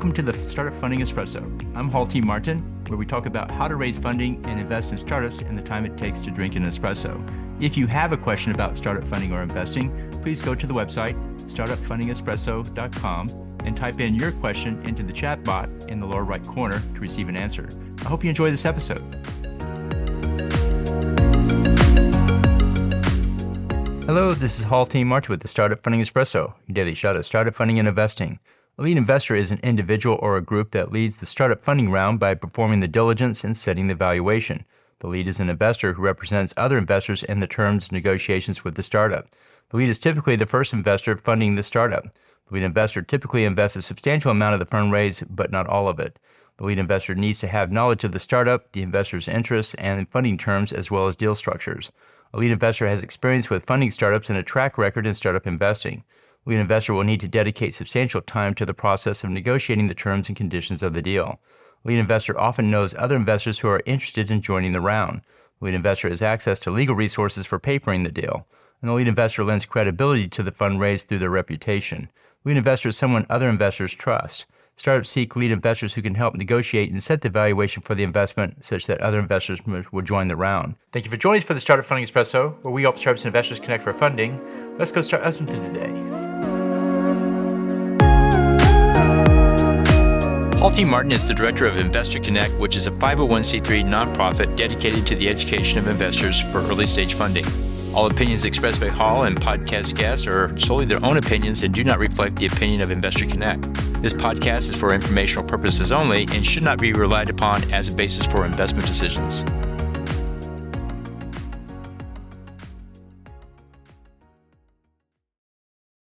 Welcome to the Startup Funding Espresso. I'm Hall T. Martin, where we talk about how to raise funding and invest in startups and the time it takes to drink an espresso. If you have a question about startup funding or investing, please go to the website, startupfundingespresso.com, and type in your question into the chat bot in the lower right corner to receive an answer. I hope you enjoy this episode. Hello, this is Hall T. Martin with the Startup Funding Espresso, your daily shot of startup funding and investing. A lead investor is an individual or a group that leads the startup funding round by performing the diligence and setting the valuation. The lead is an investor who represents other investors in the terms negotiations with the startup. The lead is typically the first investor funding the startup. The lead investor typically invests a substantial amount of the fundraise, but not all of it. The lead investor needs to have knowledge of the startup, the investor's interests, and funding terms, as well as deal structures. A lead investor has experience with funding startups and a track record in startup investing. A lead investor will need to dedicate substantial time to the process of negotiating the terms and conditions of the deal. A lead investor often knows other investors who are interested in joining the round. A lead investor has access to legal resources for papering the deal. And the lead investor lends credibility to the fundraise through their reputation. Lead investor is someone other investors trust. Startups seek lead investors who can help negotiate and set the valuation for the investment such that other investors will join the round. Thank you for joining us for the Startup Funding Espresso, where we help startups and investors connect for funding. Let's go start listening to today. Hall T. Martin is the director of Investor Connect, which is a 501c3 nonprofit dedicated to the education of investors for early stage funding. All opinions expressed by Hall and podcast guests are solely their own opinions and do not reflect the opinion of Investor Connect. This podcast is for informational purposes only and should not be relied upon as a basis for investment decisions.